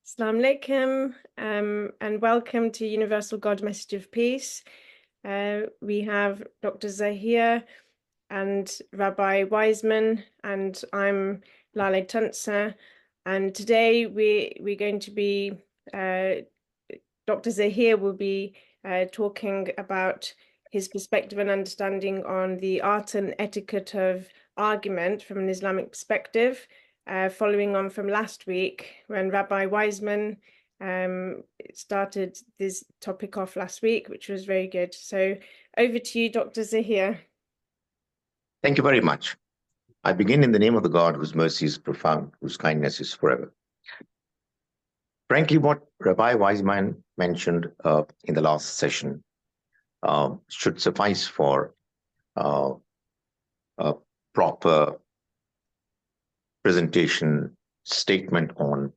Assalamu alaikum, and welcome to Universal God Message of Peace. We have Dr. Zaheer and Rabbi Wiseman, and I'm Lale Tunsa. And today we're going to be, Dr. Zaheer will be talking about his perspective and understanding on the art and etiquette of argument from an Islamic perspective. Following on from last week when Rabbi Wiseman started this topic off last week, which was very good. So over to you, Dr. Zaheer. Thank you very much. I begin in the name of the God whose mercy is profound, whose kindness is forever. Frankly, what Rabbi Wiseman mentioned in the last session should suffice for a proper presentation statement on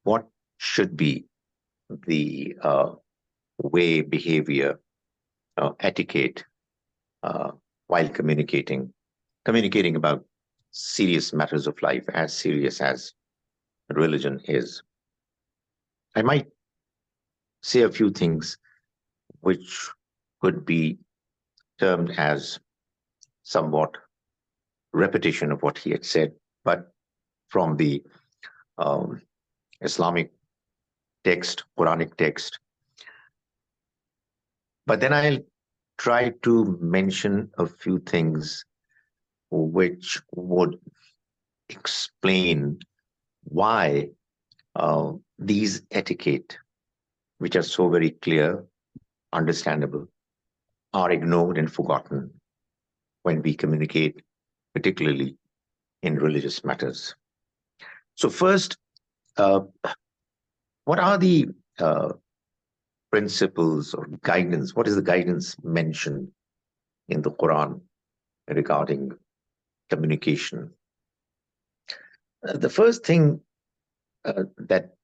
what should be the way, behavior, etiquette while communicating about serious matters of life, as serious as religion is. I might say a few things which could be termed as somewhat repetition of what he had said, but from the Islamic text, Quranic text. But then I'll try to mention a few things which would explain why these etiquette, which are so very clear, understandable, are ignored and forgotten when we communicate, particularly in religious matters. So first, what are the principles or guidance? What is the guidance mentioned in the Quran regarding communication? The first thing that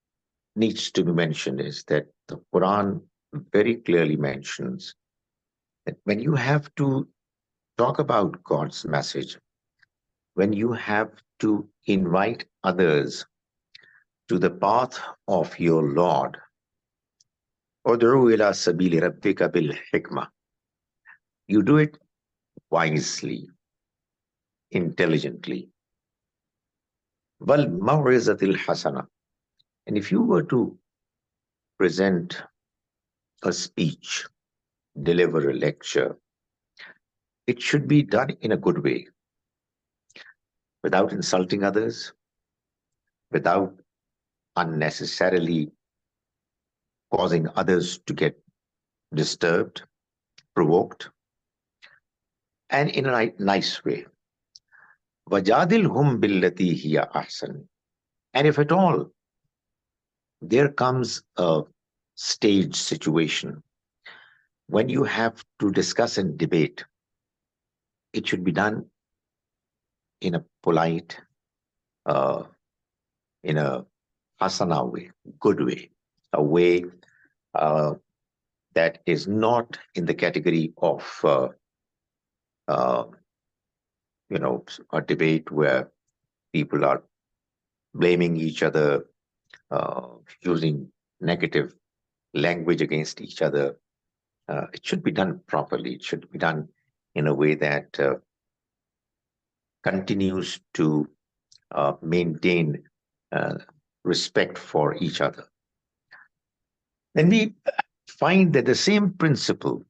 needs to be mentioned is that the Quran very clearly mentions that when you have to talk about God's message, when you have to invite others to the path of your Lord, Ud'u ila sabili rabbika bil hikmah, you do it wisely, intelligently. Wal maw'izatil hasana. And if you were to present a speech, deliver a lecture, it should be done in a good way, without insulting others, without unnecessarily causing others to get disturbed, provoked, and in a nice way. وَجَادِلْهُمْ بِالَّتِي هِيَ أَحْسَنُ. And if at all there comes a stage situation when you have to discuss and debate, it should be done in a polite, in a hasana way, good way, a way that is not in the category of a debate where people are blaming each other, using negative language against each other. It should be done properly. It should be done in a way that continues to maintain respect for each other. Then we find that the same principle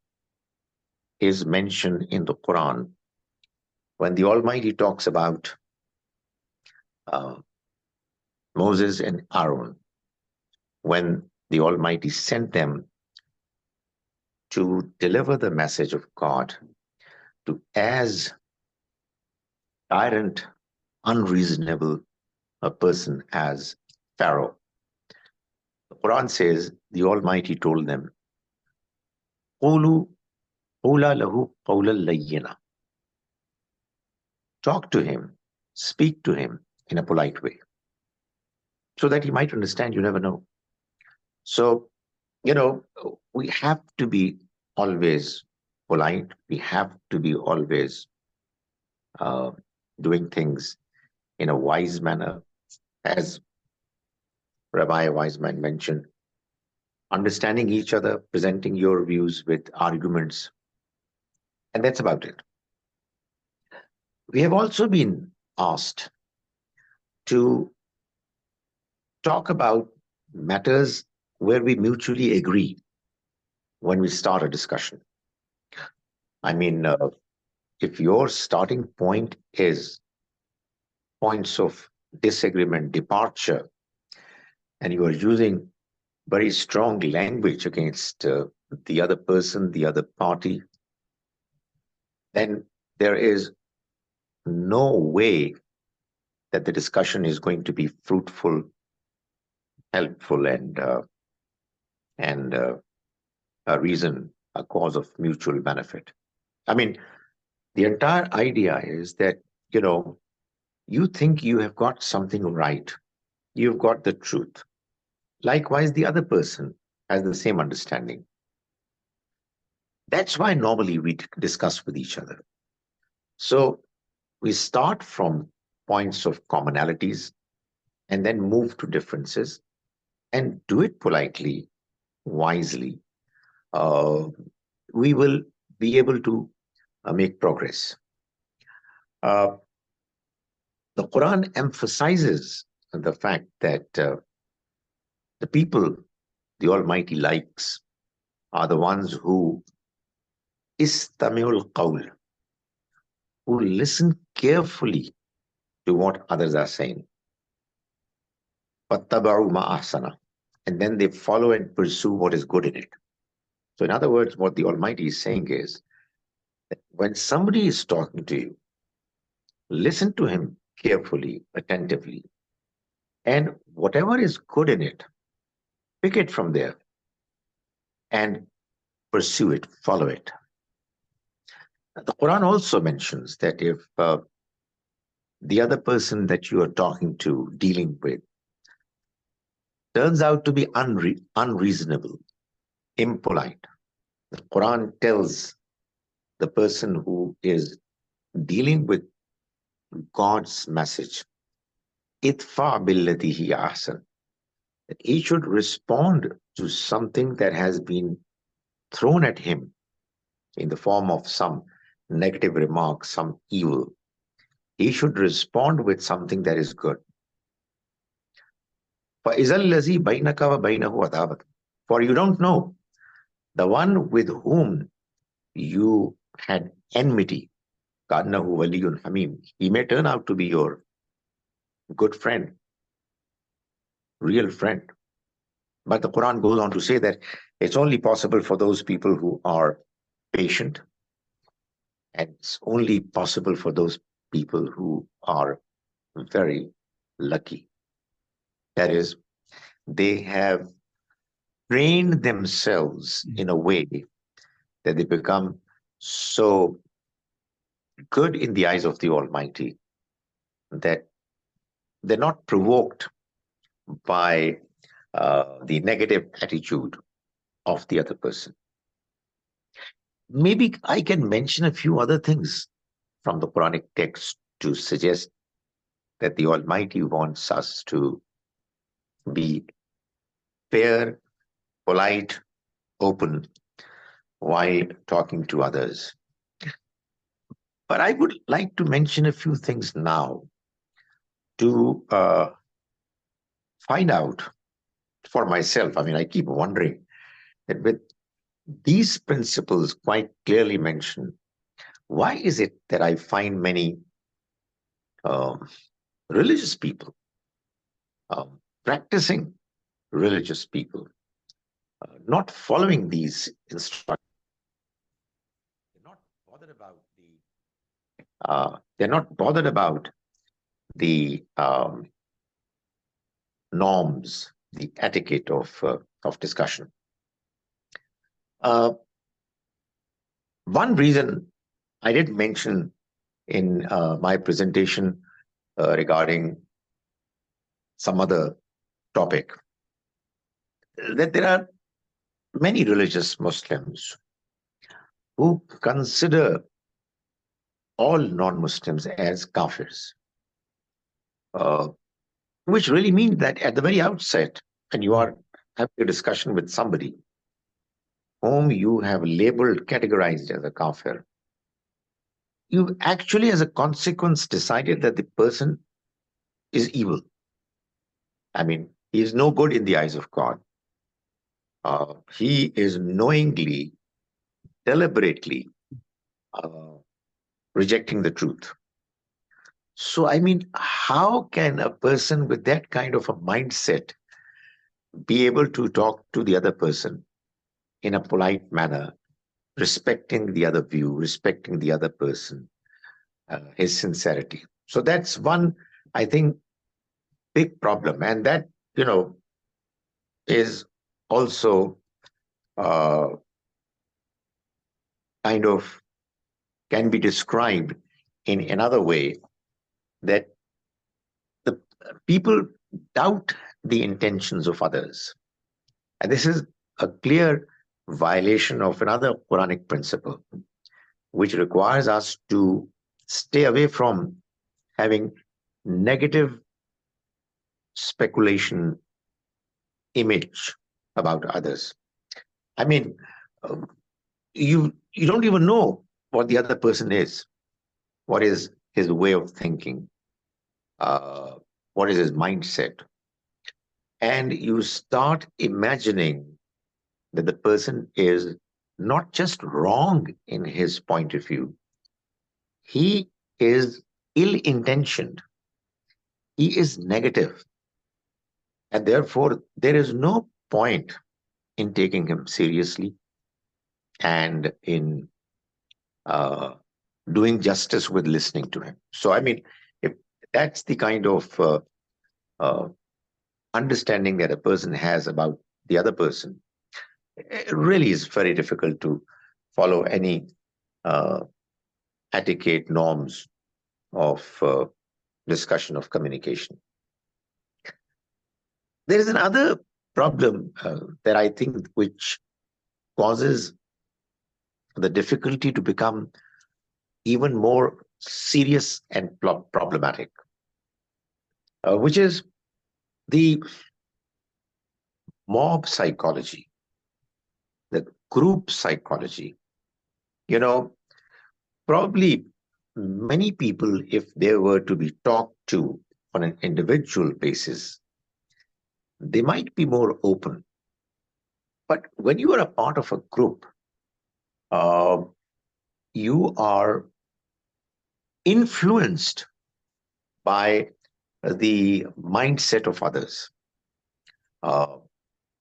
is mentioned in the Quran when the Almighty talks about Moses and Aaron, when the Almighty sent them to deliver the message of God to as tyrant, unreasonable a person as Pharaoh. The Quran says the Almighty told them, قُولُوا قُولَا لَهُ قَوْلًا لَيِّنًا. Talk to him, speak to him in a polite way, so that he might understand. You never know. So, we have to be always polite. We have to be always doing things in a wise manner. As Rabbi Wiseman mentioned, understanding each other, presenting your views with arguments, and that's about it. We have also been asked to talk about matters where we mutually agree when we start a discussion. I mean, if your starting point is points of disagreement, departure, and you are using very strong language against the other person, the other party, then there is no way that the discussion is going to be fruitful, helpful, and a reason, a cause of mutual benefit. I mean, the entire idea is that, you think you have got something right, you've got the truth. Likewise, the other person has the same understanding. That's why normally we discuss with each other. So we start from points of commonalities and then move to differences and do it politely, wisely. We will be able to make progress. The Quran emphasizes the fact that the people the Almighty likes are the ones who istami'ul qawl, who listen carefully to what others are saying. وَاتَّبَعُوا مَا أَحْسَنَ, and then they follow and pursue what is good in it. So in other words, what the Almighty is saying is that when somebody is talking to you, listen to him carefully, attentively, and whatever is good in it, pick it from there and pursue it, follow it. The Quran also mentions that if the other person that you are talking to, dealing with, turns out to be unreasonable, impolite, the Quran tells the person who is dealing with God's message, idfa billati hiya ahsan, that he should respond to something that has been thrown at him in the form of some negative remark, some evil. He should respond with something that is good. فَإِذَا الَّذِي بَيْنَكَ وَبَيْنَهُ عَدَاوَةٌ, for you don't know, the one with whom you had enmity, كَأَنَّهُ وَلِيٌّ حَمِيمٌ, he may turn out to be your good friend, real friend. But the Quran goes on to say that it's only possible for those people who are patient, and it's only possible for those people who are very lucky. That is, they have trained themselves in a way that they become so good in the eyes of the Almighty that they're not provoked by the negative attitude of the other person. Maybe I can mention a few other things from the Quranic text to suggest that the Almighty wants us to be fair, polite, open while talking to others. But I would like to mention a few things now to find out for myself. I mean, I keep wondering that with these principles quite clearly mentioned, why is it that I find many religious people, practicing religious people, not following these instructions? They're not bothered about the norms, the etiquette of discussion. One reason I did mention in my presentation regarding some other topic, that there are many religious Muslims who consider all non-Muslims as kafirs. which really means that at the very outset, when you are having a discussion with somebody whom you have labeled, categorized as a kafir, you actually, as a consequence, decided that the person is evil. I mean, he is no good in the eyes of God. He is knowingly, deliberately rejecting the truth. So, I mean, how can a person with that kind of a mindset be able to talk to the other person in a polite manner, respecting the other view, respecting the other person, his sincerity? So that's one, I think, big problem. And that, is also uh, kind of can be described in another way, that the people doubt the intentions of others. And this is a clear violation of another Quranic principle, which requires us to stay away from having negative speculation image about others. I mean, um, you don't even know what the other person is, what is his way of thinking, uh, what is his mindset, and you start imagining that the person is not just wrong in his point of view, he is ill-intentioned, he is negative, and therefore there is no point in taking him seriously and in uh, doing justice with listening to him. So, I mean, if that's the kind of uh, understanding that a person has about the other person, it really is very difficult to follow any uh, etiquette norms of discussion of communication. There is another problem that I think which causes the difficulty to become even more serious and problematic, which is the mob psychology, the group psychology. You know, probably many people, if they were to be talked to on an individual basis, they might be more open. But when you are a part of a group, uh, you are influenced by the mindset of others. Uh,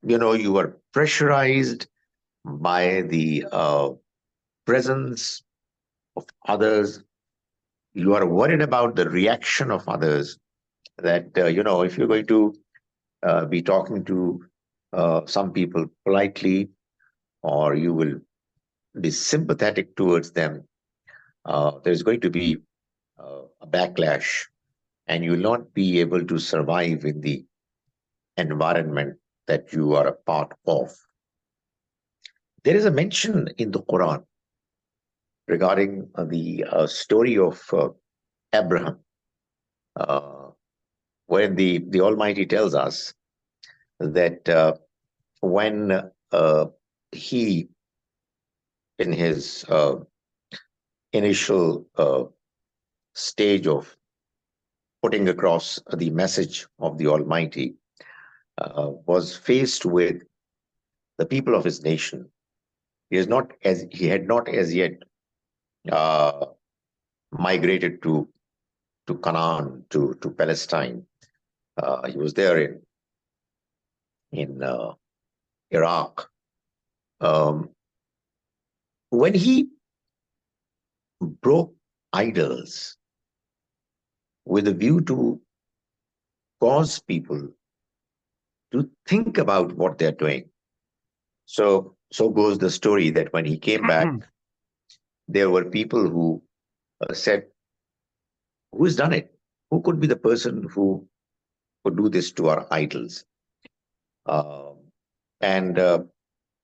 you are pressurized by the presence of others. You are worried about the reaction of others. That, if you're going to be talking to some people politely, or you will be sympathetic towards them, there's going to be a backlash, and you will not be able to survive in the environment that you are a part of. There is a mention in the Quran regarding the story of Abraham, uh, when the Almighty tells us that when he, in his initial stage of putting across the message of the Almighty, was faced with the people of his nation. He had not as yet uh, migrated to Canaan, to Palestine. He was there in Iraq. Um, when he broke idols with a view to cause people to think about what they're doing. So goes the story that when he came back, there were people who said, "Who has done it? Who could be the person who could do this to our idols?" Um, and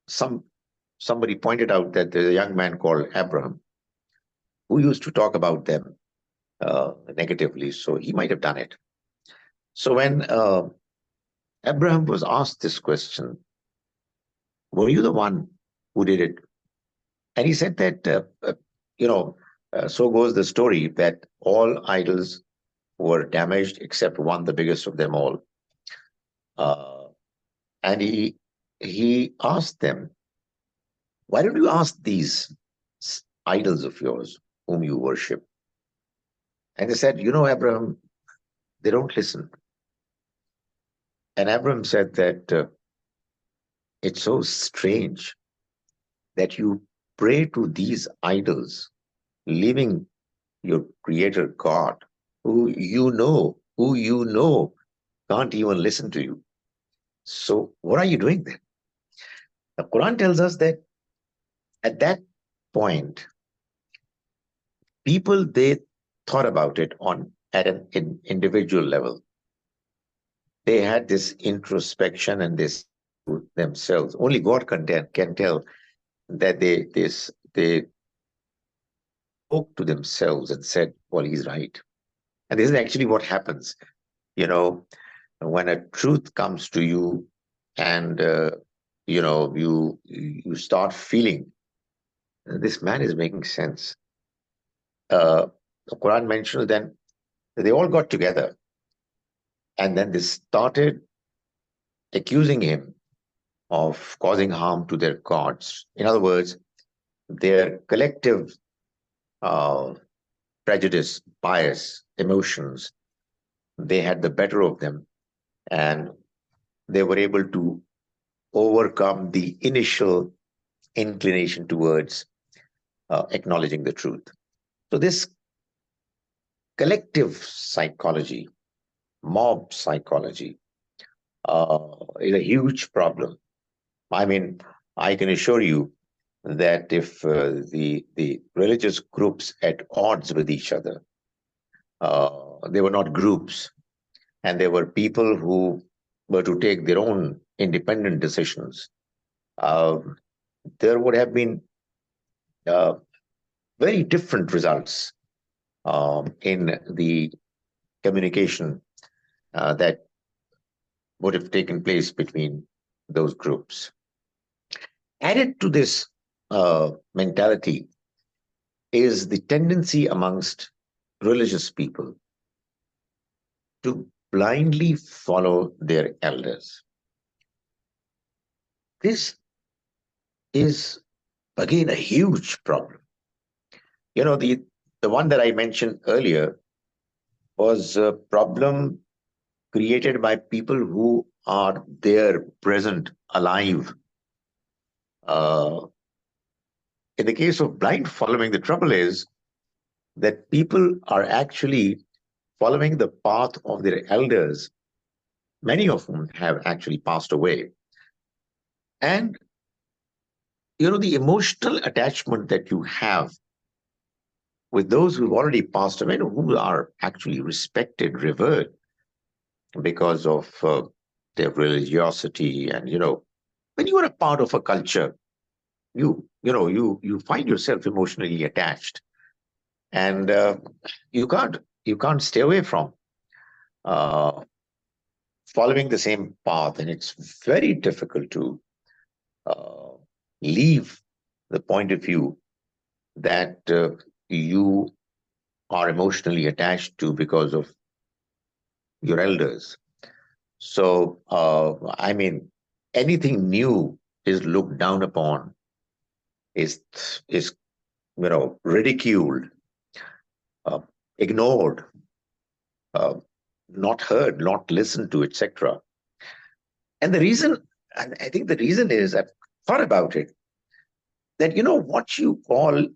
somebody pointed out that there's a young man called Abraham who used to talk about them negatively, so he might have done it. So when Abraham was asked this question, were you the one who did it? And he said that, so goes the story that all idols were damaged except one, the biggest of them all. And he asked them, why don't you ask these idols of yours whom you worship? And they said, Abraham, they don't listen. And Abraham said that it's so strange that you pray to these idols, leaving your creator God, who you know can't even listen to you. So what are you doing then? The Quran tells us that at that point, people, they thought about it at an individual level. They had this introspection and this themselves. Only God can tell that they spoke to themselves and said, well, he's right. And this is actually what happens, when a truth comes to you and, you start feeling this man is making sense. The Quran mentions then that they all got together and then they started accusing him of causing harm to their gods. In other words, their collective prejudice, bias, emotions, they had the better of them, and they were able to overcome the initial inclination towards acknowledging the truth. So this collective psychology, mob psychology, is a huge problem. I mean, I can assure you that if the religious groups at odds with each other, they were not groups, and there were people who were to take their own independent decisions, there would have been very different results in the communication that would have taken place between those groups. Added to this mentality is the tendency amongst religious people to blindly follow their elders. This is, again, a huge problem. The one that I mentioned earlier was a problem created by people who are there, present, alive. In the case of blind following, the trouble is that people are actually following the path of their elders, many of whom have actually passed away. And, the emotional attachment that you have with those who've already passed away, who are actually respected, revered because of their religiosity. And, when you are a part of a culture, you find yourself emotionally attached, and you can't stay away from following the same path, and it's very difficult to leave the point of view that you are emotionally attached to because of your elders. So, I mean, anything new is looked down upon, is ridiculed, ignored, not heard, not listened to, etc. And I think the reason is, I've thought about it, that what you call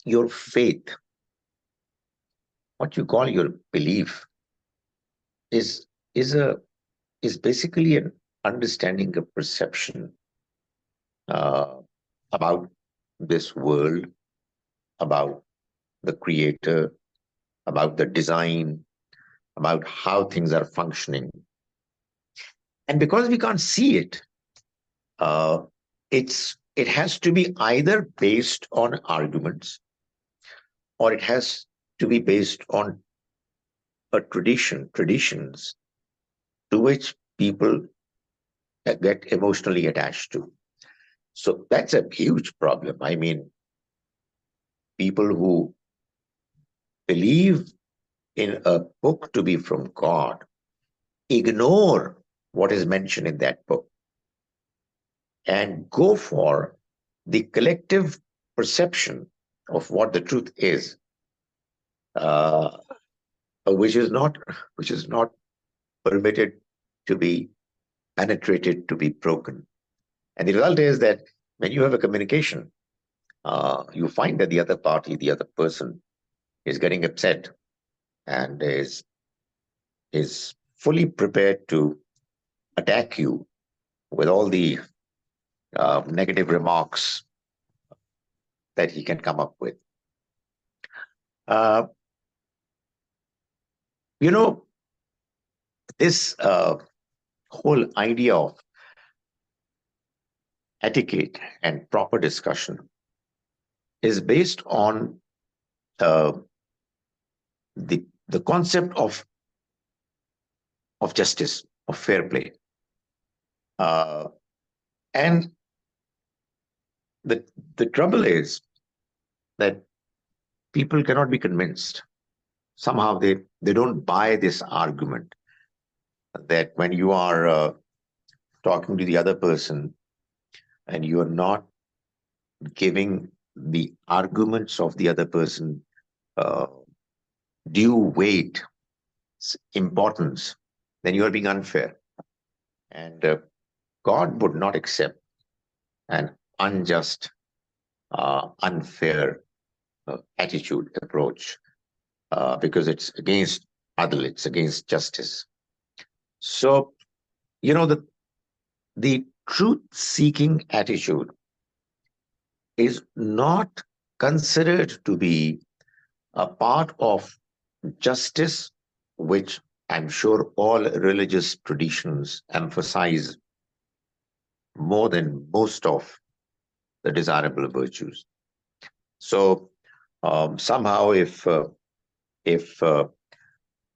your faith, what you call your belief, is basically an understanding, a perception about this world, about the creator, about the design, about how things are functioning. And because we can't see it, it has to be either based on arguments, or it has to be based on a traditions to which people get emotionally attached to. So that's a huge problem. I mean, people who believe in a book to be from God ignore what is mentioned in that book and go for the collective perception of what the truth is, uh, which is not permitted to be penetrated, to be broken. And the result is that when you have a communication, you find that the other party, the other person, is getting upset and is fully prepared to attack you with all the negative remarks that he can come up with. Uh, you know, this whole idea of etiquette and proper discussion is based on uh, the concept of justice, of fair play. And the trouble is that people cannot be convinced. Somehow they don't buy this argument that when you are talking to the other person and you are not giving the arguments of the other person uh, due weight, importance, then you are being unfair. And God would not accept an unjust, unfair attitude, approach, because it's against adl, it's against justice. So, the truth-seeking attitude is not considered to be a part of justice, which I'm sure all religious traditions emphasize more than most of the desirable virtues. So somehow, if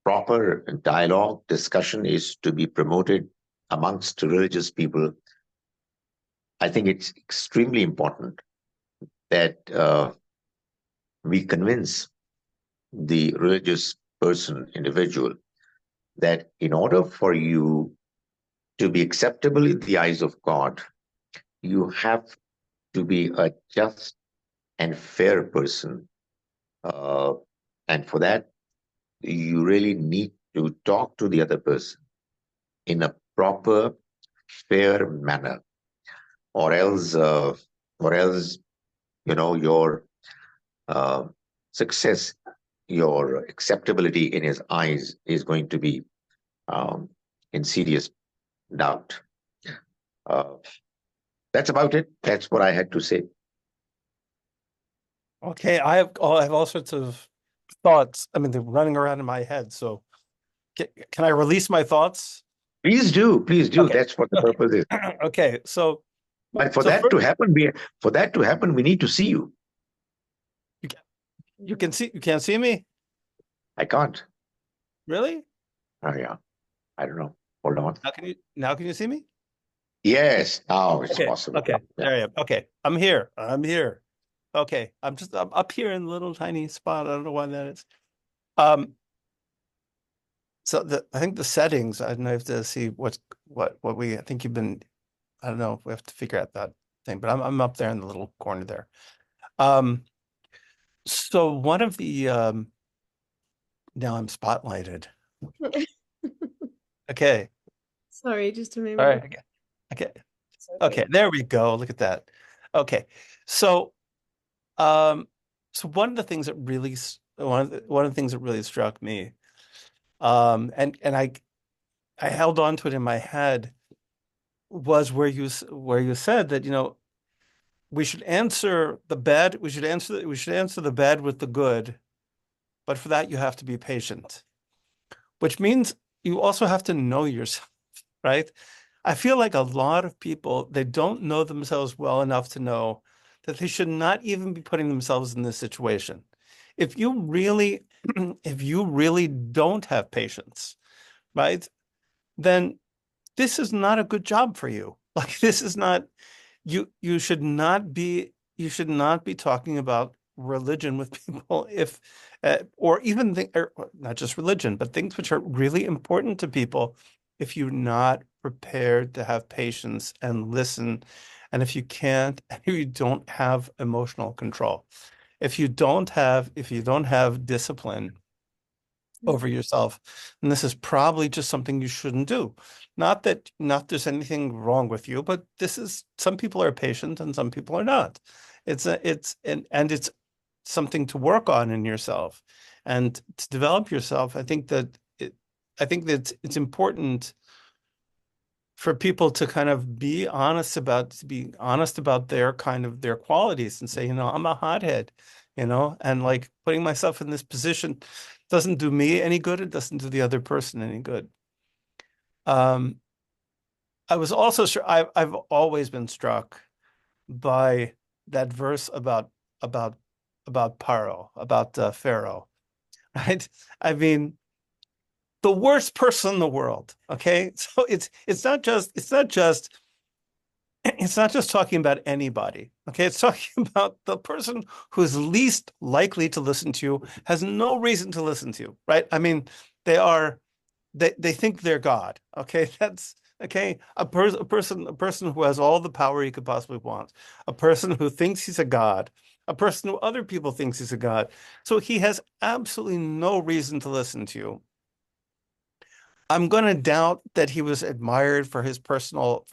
proper dialogue, discussion is to be promoted amongst religious people, I think it's extremely important that we convince the religious person, individual, that in order for you to be acceptable in the eyes of God, you have to be a just and fair person. And for that, you really need to talk to the other person in a proper, fair manner, or else, your success, your acceptability in his eyes is going to be in serious doubt. That's about it. That's what I had to say. Okay, I have all sorts of thoughts. I mean, they're running around in my head. So, can I release my thoughts? Please do. Please do. Okay. That's what the purpose is. Okay, so, But for that to happen, we need to see you. You can't see me? I can't. Really? Oh yeah. I don't know. Hold on. Now can you see me? Yes, now it's possible. Okay, Yeah. there I am. Okay, I'm here. Okay, I'm up here in a little tiny spot. I don't know why that is. So I think the settings, I don't know, I have to see what I think you've been, I don't know, we have to figure out that thing, but I'm up there in the little corner there. So one of the now I'm spotlighted. Okay. Sorry, just a moment. All right. Okay. There we go. Look at that. Okay. So one of the things that really struck me, and I held on to it in my head, was where you said that, we should answer the bad with the good, but for that you have to be patient, which means you also have to know yourself, right? I feel like a lot of people, they don't know themselves well enough to know that they should not even be putting themselves in this situation. if you really if you really don't have patience, right, then this is not a good job for you. Like this is not you should not be talking about religion with people if or even or not just religion, but things which are really important to people if you're not prepared to have patience and listen, and if you can't, and if you don't have emotional control, if you don't have discipline over yourself, and this is probably just something you shouldn't do. Not there's anything wrong with you, but this is some people are patient and some people are not. And it's something to work on in yourself and to develop yourself. I think that it's important for people to kind of be honest about their kind of their qualities and say, I'm a hothead, and like putting myself in this position doesn't do me any good. It doesn't do the other person any good. I was also sure I've always been struck by that verse about Paro, about Pharaoh, right? I mean, the worst person in the world. Okay, so it's not just talking about anybody. Okay, it's talking about the person who's least likely to listen to you, has no reason to listen to you, right? I mean, they think they're God. Okay, that's okay. A person who has all the power he could possibly want, a person who thinks he's a God, a person who other people thinks he's a God. So he has absolutely no reason to listen to you. I'm going to doubt that he was admired for his personal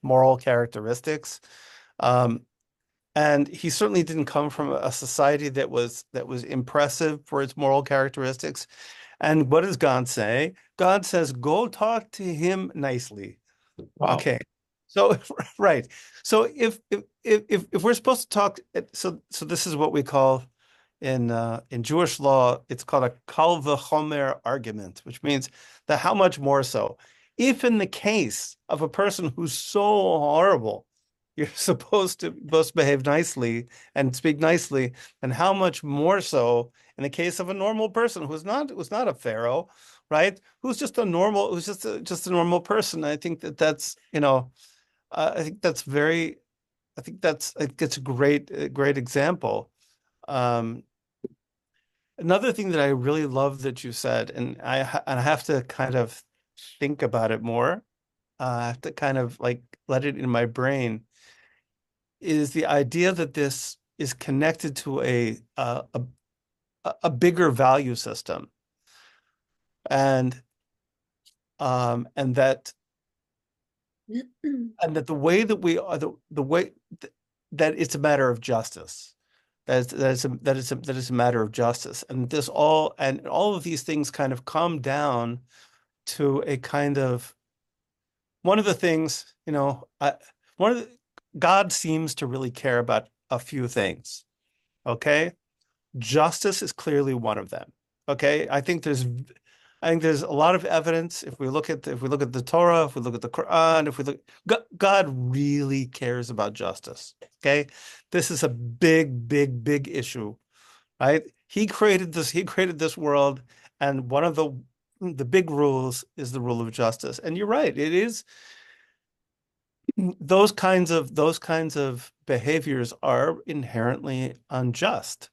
moral characteristics. Um, and he certainly didn't come from a society that was impressive for its moral characteristics. And what does God say? God says, go talk to him nicely. Wow. Okay. So right. So if we're supposed to talk, so this is what we call in Jewish law, it's called a kal v'chomer argument, which means that how much more so. If in the case of a person who's so horrible, you're supposed to behave nicely and speak nicely, and how much more so in the case of a normal person who's not a pharaoh, right? Who's just a normal, who's just a normal person. I think that's I think that's very, I think it's a great example. Um, Another thing that I really love that you said, and I have to kind of think about it more. I have to kind of like let it in my brain, is the idea that this is connected to a bigger value system, and and that the way that we are the way that it's a matter of justice. That is a matter of justice, and all of these things kind of come down to a kind of one of the things, one of the God seems to really care about a few things. Okay, justice is clearly one of them. Okay, I think there's a lot of evidence if we look at the Torah, if we look at the Quran, if we look, God really cares about justice. Okay, this is a big issue, right? He created this world, and one of the big rules is the rule of justice. And you're right, it is those kinds of behaviors are inherently unjust.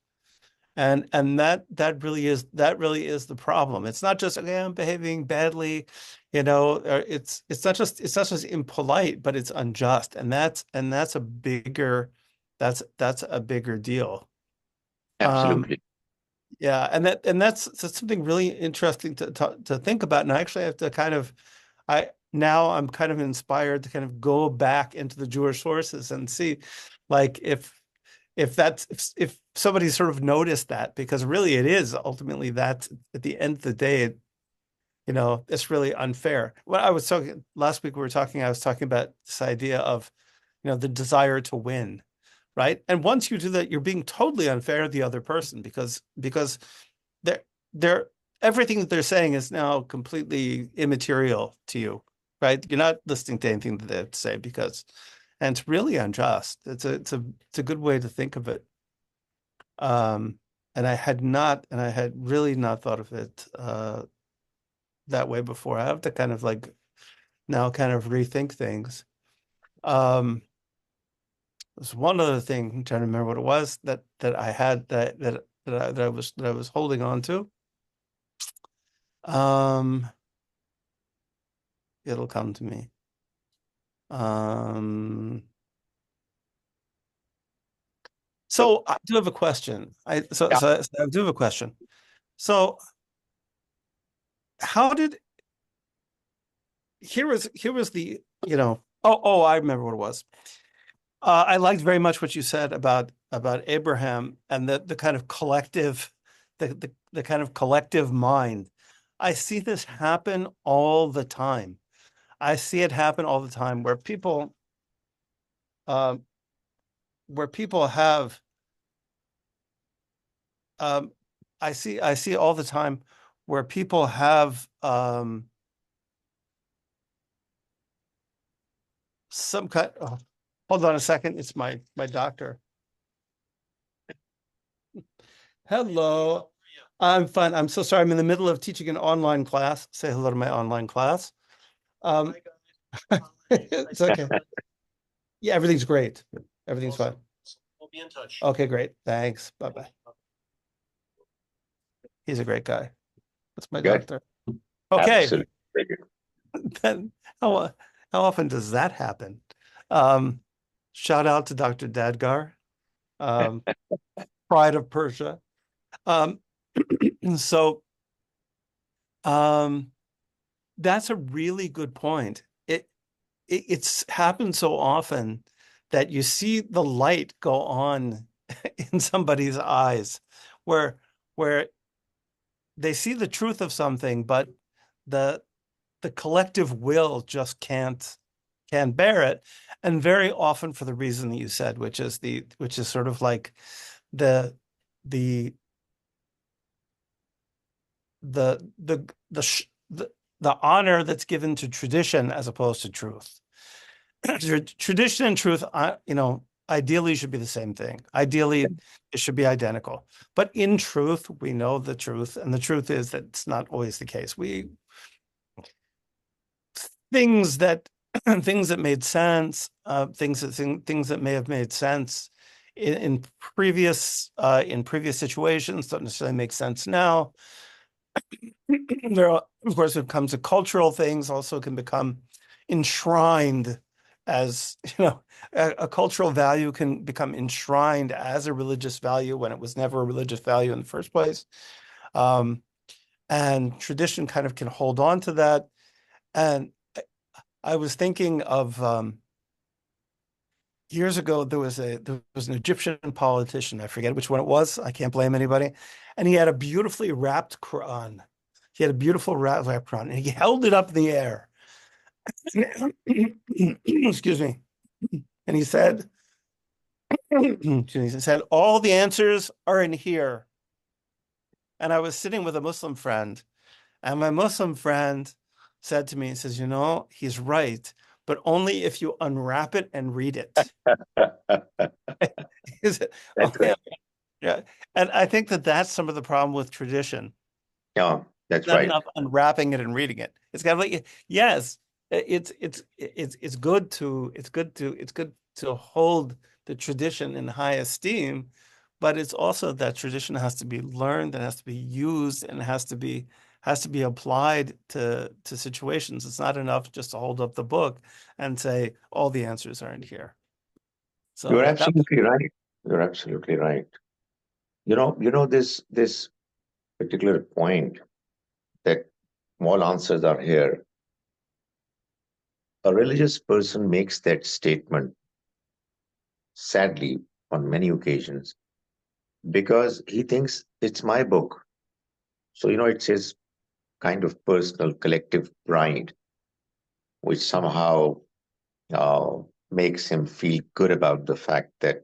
And that really is the problem. It's not just, okay, I'm behaving badly, or it's not just impolite, but it's unjust. And that's a bigger deal. Absolutely. Yeah, and that's something really interesting to think about. And I actually have to I'm kind of inspired to kind of go back into the Jewish sources and see, like, if somebody sort of noticed that, because really it is ultimately that at the end of the day, it's really unfair. When I was talking last week, I was talking about this idea of, the desire to win, right? And once you do that, you're being totally unfair to the other person because they're everything that they're saying is now completely immaterial to you, right? You're not listening to anything that they have to say and it's really unjust. It's a good way to think of it. I had really not thought of it that way before. I have to kind of like now kind of rethink things. There's one other thing, I'm trying to remember what it was that I had that I was holding on to. It'll come to me. So I do have a question. I do have a question. So how did here was the, you know, I remember what it was. I liked very much what you said about Abraham and the kind of collective, the kind of collective mind. I see this happen all the time. I see it happen all the time where people have I see all the time where people have some kind. Oh, hold on a second. It's my doctor. Hello. I'm fine. I'm so sorry. I'm in the middle of teaching an online class. Say hello to my online class. It's okay. Yeah, everything's great. Everything's fine. We'll be in touch. Okay, great. Thanks. Bye-bye. He's a great guy. That's my Good. doctor. Okay. Absolutely. Then how often does that happen? Shout out to Dr. Dadgar, pride of Persia. So that's a really good point. It's happened so often that you see the light go on in somebody's eyes where they see the truth of something, but the collective will just can't bear it. And very often for the reason that you said, which is sort of like the honor that's given to tradition as opposed to truth. Tradition and truth, ideally should be the same thing. Ideally, it should be identical. But in truth, we know the truth, and the truth is that it's not always the case. Things that made sense, things that may have made sense in previous situations don't necessarily make sense now. There are, of course, when it comes to cultural things, also can become enshrined as, a cultural value can become enshrined as a religious value when it was never a religious value in the first place. And tradition kind of can hold on to that. And I was thinking of years ago, there was an Egyptian politician, I forget which one it was, I can't blame anybody, and he had a beautifully wrapped Quran. He had a beautiful wrapped Quran, and he held it up in the air. Excuse me. And he said, all the answers are in here. And I was sitting with a Muslim friend, and my Muslim friend said to me, he says, he's right, but only if you unwrap it and read it. That's right. Yeah. And I think that's some of the problem with tradition. Yeah, that's Not right. enough unwrapping it and reading it. It's kind of like, yes, it's good to hold the tradition in high esteem, but it's also that tradition has to be learned and has to be used and has to be applied to situations. It's not enough just to hold up the book and say all the answers are in here. So You're absolutely right. You're absolutely right. This particular point that all answers are here. A religious person makes that statement, sadly, on many occasions, because he thinks it's my book. So, it's his kind of personal collective pride, which somehow makes him feel good about the fact that,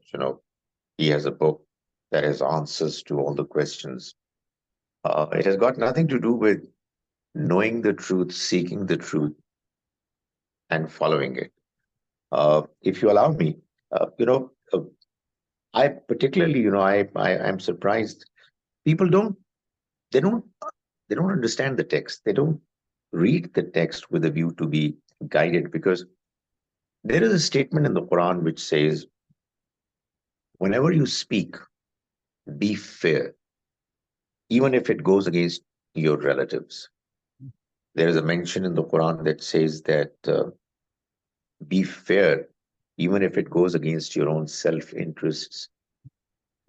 he has a book that has answers to all the questions. It has got nothing to do with knowing the truth, seeking the truth, and following it. If you allow me, I particularly, I'm surprised people they don't they don't understand the text. They don't read the text with a view to be guided, because there is a statement in the Quran which says, whenever you speak, be fair, even if it goes against your relatives. There is a mention in the Quran that says that be fair, even if it goes against your own self-interests,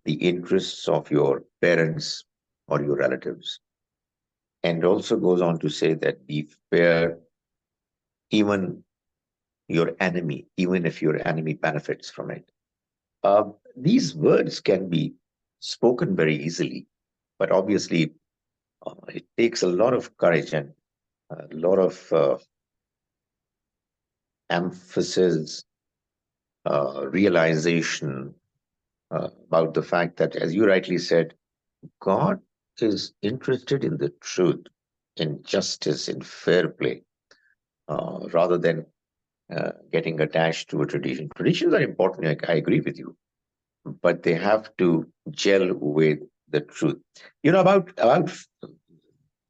the interests of your parents or your relatives. And also goes on to say that be fair, even your enemy, even if your enemy benefits from it. These words can be spoken very easily, but obviously it takes a lot of courage and a lot of emphasis, realization about the fact that, as you rightly said, God is interested in the truth, in justice, in fair play, rather than getting attached to a tradition. Traditions are important, I agree with you, but they have to gel with the truth. You know, about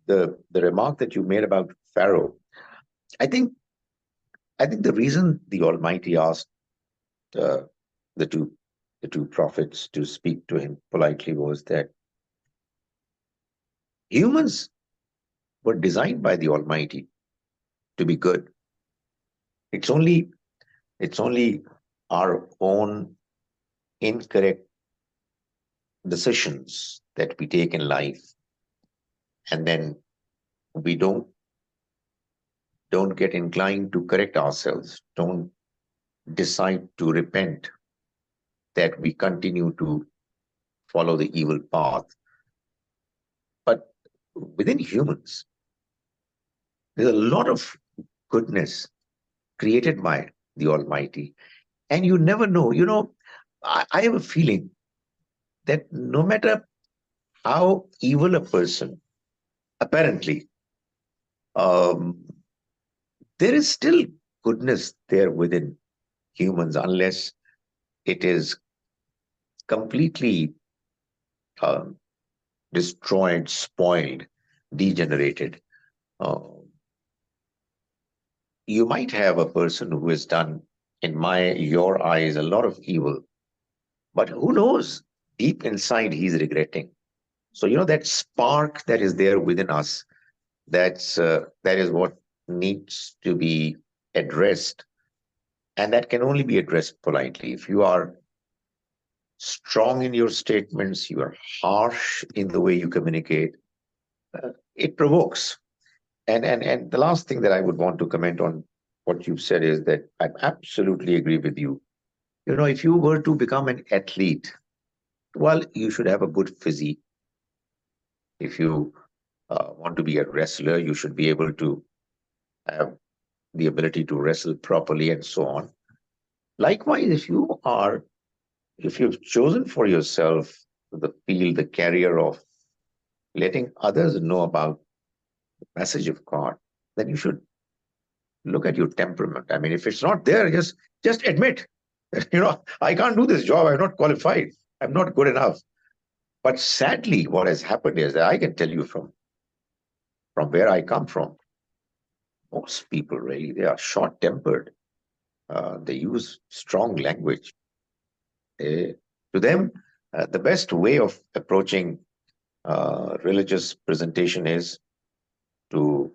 the remark that you made about Pharaoh, I think the reason the Almighty asked uh, the two prophets to speak to him politely was that humans were designed by the Almighty to be good. It's only our own incorrect decisions that we take in life, and then we don't get inclined to correct ourselves, don't decide to repent, that we continue to follow the evil path. But within humans, there's a lot of goodness created by the Almighty. And you never know. You know, I have a feeling that no matter how evil a person, apparently, um, there is still goodness there within humans, unless it is completely um, destroyed, spoiled, degenerated. Uh, you might have a person who has done, in your eyes, a lot of evil, but who knows, deep inside he's regretting. So, you know, that spark that is there within us, that is what needs to be addressed, and that can only be addressed politely. If you are strong in your statements, you are harsh in the way you communicate, it provokes. And the last thing that I would want to comment on what you've said is that I absolutely agree with you. You know, if you were to become an athlete, well, you should have a good physique. If you want to be a wrestler, you should be able to have the ability to wrestle properly and so on. Likewise, if you've chosen for yourself the field, the career of letting others know about the message of God, then you should look at your temperament. I mean, if it's not there, just admit, you know, I can't do this job. I'm not qualified. I'm not good enough. But sadly, what has happened is that I can tell you from where I come from, most people really, they are short-tempered. They use strong language. To them, the best way of approaching religious presentation is to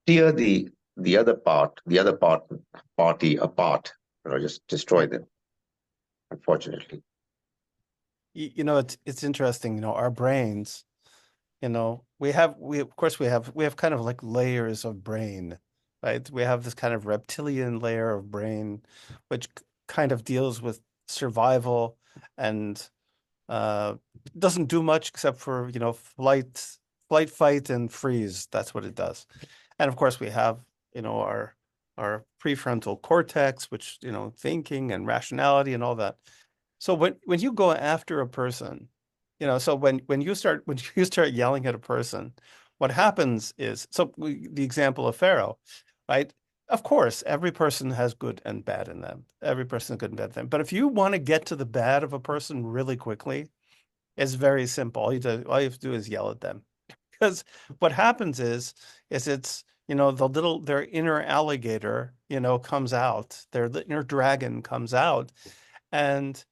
tear the other party apart, just destroy them. Unfortunately, You know, it's interesting, you know, our brains, you know, we have kind of like layers of brain, right? We have this kind of reptilian layer of brain, which kind of deals with survival and uh doesn't do much except for, you know, flight, fight, and freeze. That's what it does. And of course we have, you know, our prefrontal cortex, which, you know, thinking and rationality and all that. So when you go after a person, you know, so when you start when you start yelling at a person, what happens is, the example of Pharaoh, right? Of course, every person has good and bad in them. Every person has good and bad in them. But if you want to get to the bad of a person really quickly, It's very simple. All you have to do is yell at them. Because what happens is it's, their inner alligator, comes out, their inner dragon comes out, and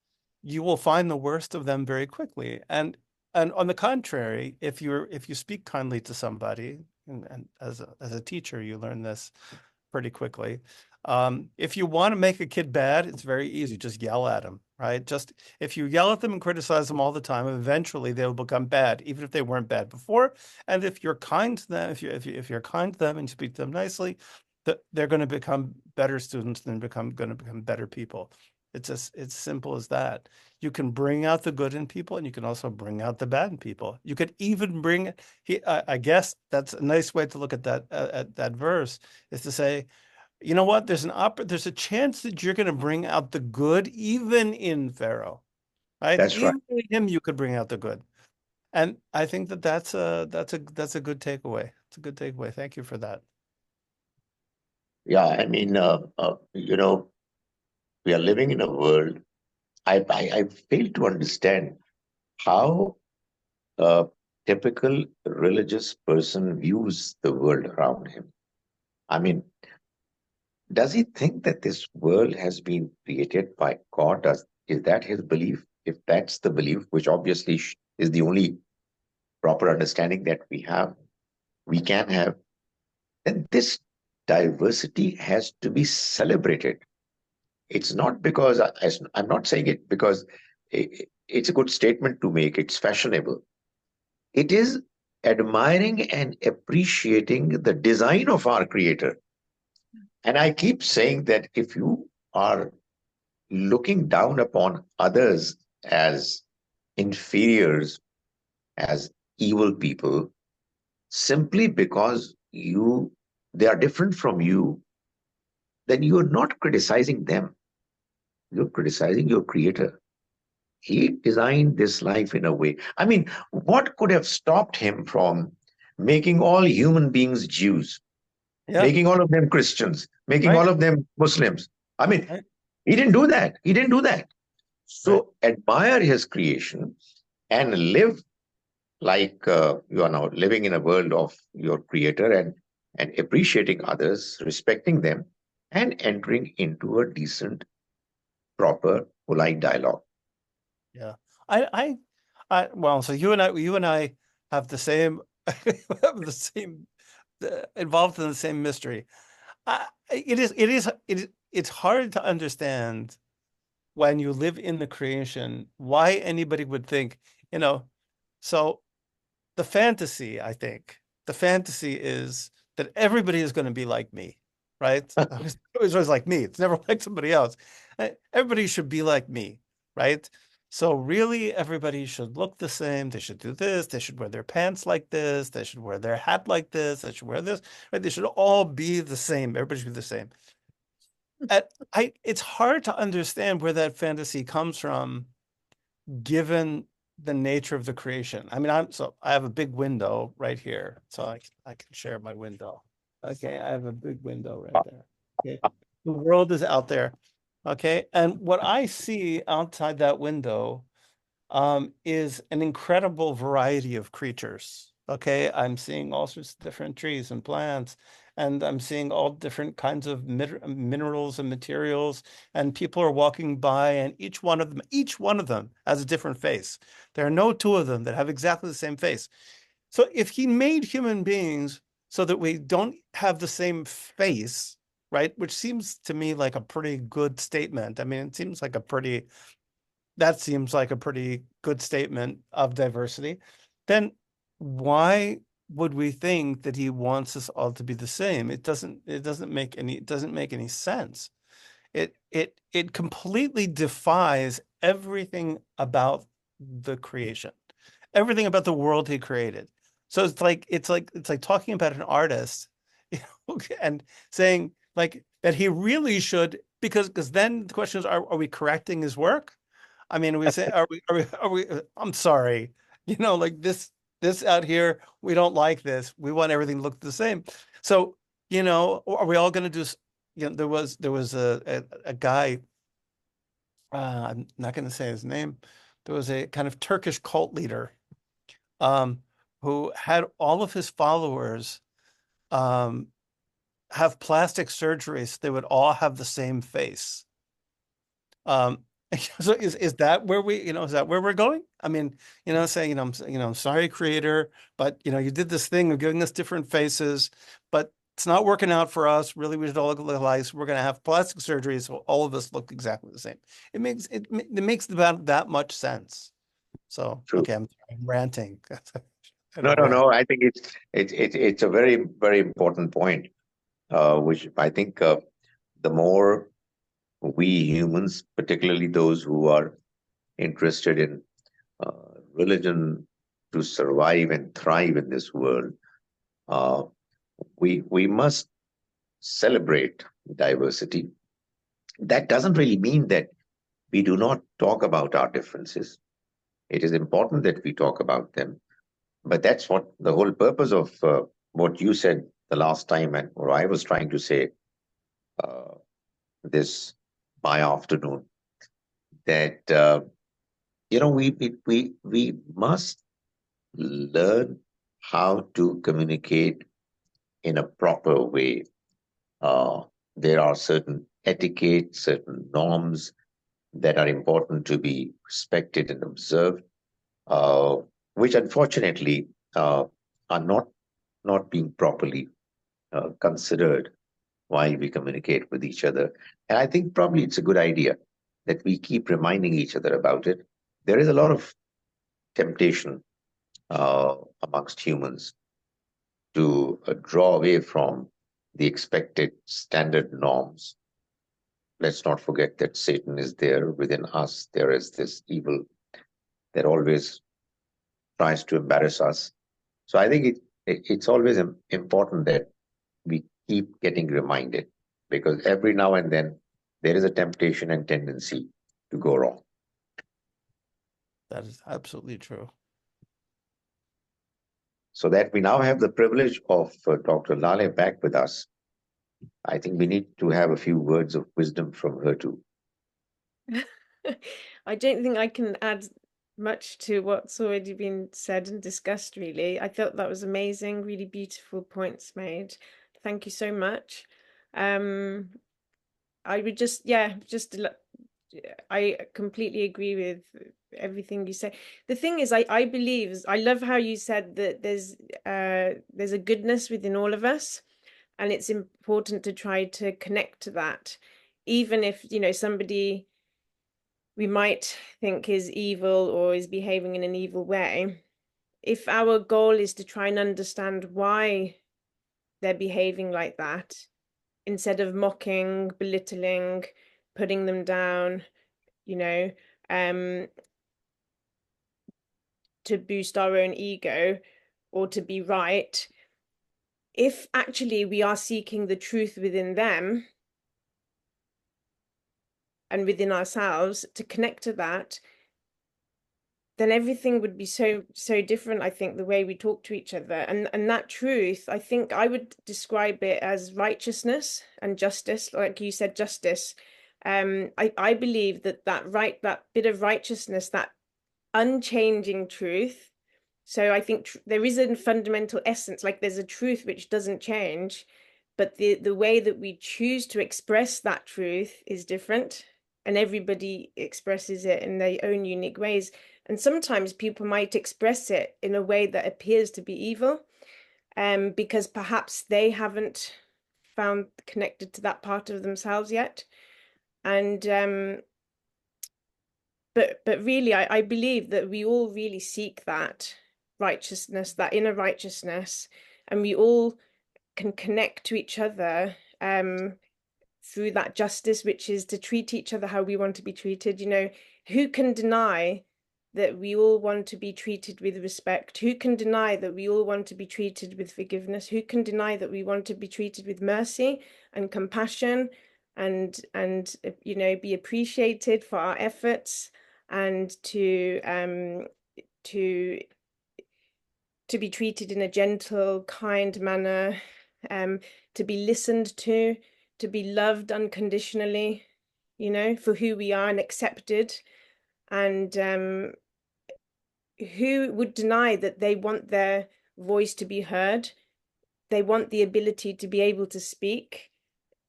you will find the worst of them very quickly. And on the contrary, if you speak kindly to somebody, and as a teacher, you learn this pretty quickly. If you want to make a kid bad, it's very easy. Just yell at them, right? Just if you yell at them and criticize them all the time, eventually they will become bad, even if they weren't bad before. And if you're kind to them, if you're kind to them and you speak to them nicely, they're going to become better students and going to become better people. It's simple as that. You can bring out the good in people, and you can also bring out the bad in people. You could even bring. I guess that's a nice way to look at that verse, is to say, you know what? There's a chance that you're going to bring out the good even in Pharaoh, right? That's right. Even in him, you could bring out the good. And I think that's a good takeaway. It's a good takeaway. Thank you for that. Yeah, I mean, we are living in a world. I fail to understand how a typical religious person views the world around him. I mean, does he think that this world has been created by God? Is that his belief? If that's the belief, which obviously is the only proper understanding that we can have, then this diversity has to be celebrated. It's not because I'm not saying it because it's a good statement to make. It's fashionable. It is admiring and appreciating the design of our Creator. And I keep saying that if you are looking down upon others as inferiors, as evil people, simply because they are different from you, then you are not criticizing them. You're criticizing your Creator. He designed this life in a way. I mean, what could have stopped him from making all human beings Jews, Yeah, making all of them Christians, making right, all of them Muslims? I mean, right, he didn't do that. He didn't do that. right. So admire his creation and live like you are now living in a world of your Creator, and appreciating others, respecting them, and entering into a decent, proper, polite dialogue. Yeah. I, well, so you and I have the same, have the same, involved in the same mystery. It's hard to understand when you live in the creation why anybody would think, you know, so I think the fantasy is that everybody is going to be like me, right? It's always like me. It's never like somebody else. Everybody should be like me, right? So really, everybody should look the same. They should do this. They should wear their pants like this. They should wear their hat like this. They should wear this, right? They should all be the same. Everybody should be the same. It's hard to understand where that fantasy comes from, given the nature of the creation. I mean, I have a big window right here, so I can share my window. Okay, I have a big window right there. Okay, the world is out there. Okay, and what I see outside that window is an incredible variety of creatures. Okay, I'm seeing all sorts of different trees and plants, and I'm seeing all different kinds of minerals and materials, and people are walking by, and each one of them has a different face. There are no two of them that have exactly the same face. So if he made human beings so that we don't have the same face, right, which seems to me like a pretty good statement. I mean, that seems like a pretty good statement of diversity, then why would we think that he wants us all to be the same? It doesn't make any sense. It completely defies everything about the creation, everything about the world he created. So it's like talking about an artist, and saying like that he really should, because then the question is, are we correcting his work? I mean, we say, I'm sorry, like this out here, we don't like this. We want everything to look the same. So, are we all going to do, there was a guy, I'm not going to say his name, there was a kind of Turkish cult leader who had all of his followers have plastic surgery so they would all have the same face. So is that where is that where we're going? I mean, saying, I'm sorry, creator, but you did this thing of giving us different faces, but it's not working out for us. Really, we should all look alike. So we're going to have plastic surgery so all of us look exactly the same. It makes about that much sense. So, True. okay, I'm ranting. No. I think it's a very, very important point, which I think the more we humans, particularly those who are interested in religion to survive and thrive in this world, we must celebrate diversity. That doesn't really mean that we do not talk about our differences. It is important that we talk about them, but that's what the whole purpose of what you said the last time, and what I was trying to say this by afternoon, that we must learn how to communicate in a proper way. There are certain etiquette, certain norms that are important to be respected and observed, which unfortunately are not being properly considered while we communicate with each other. And I think probably it's a good idea that we keep reminding each other about it. There is a lot of temptation amongst humans to draw away from the expected standard norms. Let's not forget that Satan is there within us. There is this evil that always tries to embarrass us. So I think it's always important that we keep getting reminded, because every now and then there is a temptation and tendency to go wrong. That is absolutely true. So that we now have the privilege of Dr. Lale back with us, I think we need to have a few words of wisdom from her too. I don't think I can add much to what's already been said and discussed, really. I thought that was amazing, really beautiful points made. Thank you so much. I would I completely agree with everything you say. The thing is, I believe, I love how you said that there's a goodness within all of us, and it's important to try to connect to that, even if, somebody we might think is evil or is behaving in an evil way. If our goal is to try and understand why they're behaving like that, instead of mocking, belittling, putting them down, to boost our own ego or to be right, if actually we are seeking the truth within them and within ourselves to connect to that, then everything would be so different. I think the way we talk to each other, and that truth, I think I would describe it as righteousness and justice. Like you said, justice. I believe that bit of righteousness, that unchanging truth. So I think there is a fundamental essence, like there's a truth which doesn't change, but the way that we choose to express that truth is different, and everybody expresses it in their own unique ways. And sometimes people might express it in a way that appears to be evil, because perhaps they haven't found connected to that part of themselves yet. And but really, I believe that we all really seek that righteousness, that inner righteousness, and we all can connect to each other through that justice, which is to treat each other how we want to be treated. Who can deny that we all want to be treated with respect? Who can deny that we all want to be treated with forgiveness? Who can deny that we want to be treated with mercy and compassion, and be appreciated for our efforts, and to be treated in a gentle, kind manner, to be listened to be loved unconditionally, for who we are, and accepted. And who would deny that they want their voice to be heard? They want the ability to be able to speak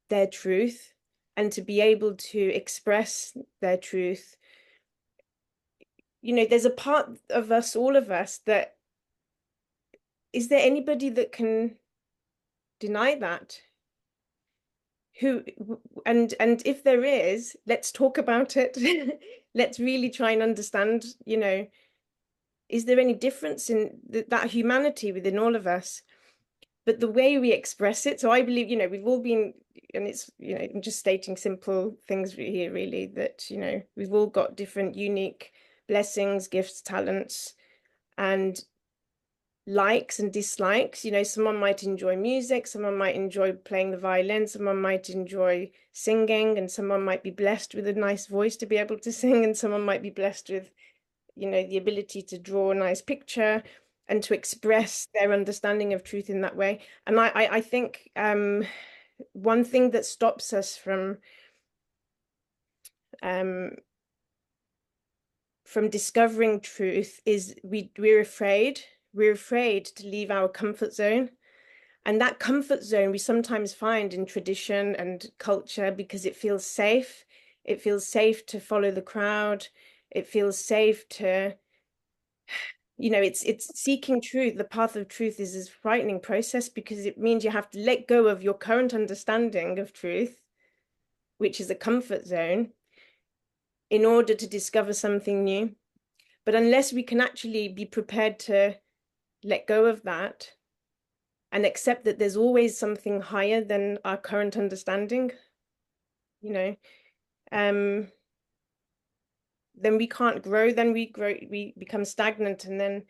their truth and to be able to express their truth. You know, there's a part of us, all of us, that is there anybody that can deny that? Who and if there is, let's talk about it. Let's really try and understand, you know, is there any difference in that humanity within all of us? But the way we express it, so I believe, you know, we've all been, and it's, you know, I'm just stating simple things here, really, that, you know, we've all got different unique blessings, gifts, talents, and likes and dislikes. You know, someone might enjoy music, someone might enjoy playing the violin, someone might enjoy singing, and someone might be blessed with a nice voice to be able to sing, and someone might be blessed with, you know, the ability to draw a nice picture and to express their understanding of truth in that way. And I think one thing that stops us from discovering truth is we're afraid. We're afraid to leave our comfort zone. And that comfort zone we sometimes find in tradition and culture because it feels safe. It feels safe to follow the crowd. It feels safe to, you know, it's seeking truth. The path of truth is a frightening process because it means you have to let go of your current understanding of truth, which is a comfort zone, in order to discover something new. But unless we can actually be prepared to let go of that and accept that there's always something higher than our current understanding, you know, then we can't grow. Then we become stagnant. And then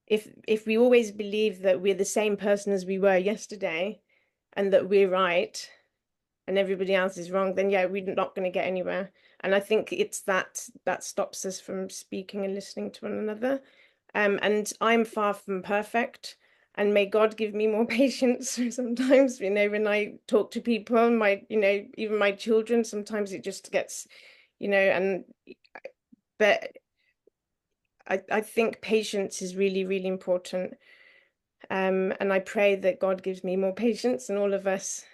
if we always believe that we're the same person as we were yesterday and that we're right and everybody else is wrong, then yeah, we're not going to get anywhere. And I think it's that stops us from speaking and listening to one another. And I'm far from perfect. And may God give me more patience sometimes, you know, when I talk to people, you know, even my children, sometimes it just gets, you know, but I think patience is really, really important. And I pray that God gives me more patience and all of us.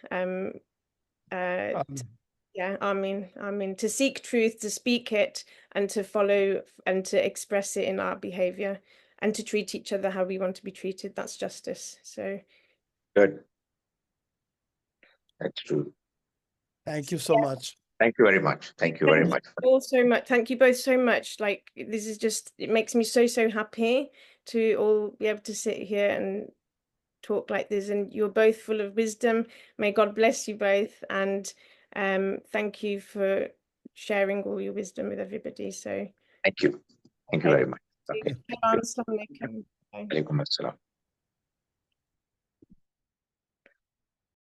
Yeah, Amin. To seek truth, to speak it, and to follow and to express it in our behavior, and to treat each other how we want to be treated. That's justice. So Good. That's true. Thank you so much. Thank you very much. Thank you very much. all so much. Thank you both so much. Like, this is just, it makes me so happy to all be able to sit here and talk like this. And you're both full of wisdom. May God bless you both. And thank you for sharing all your wisdom with everybody. So Thank you. Thank you very much. Okay. Assalamu alaikum. Alaikum assalam.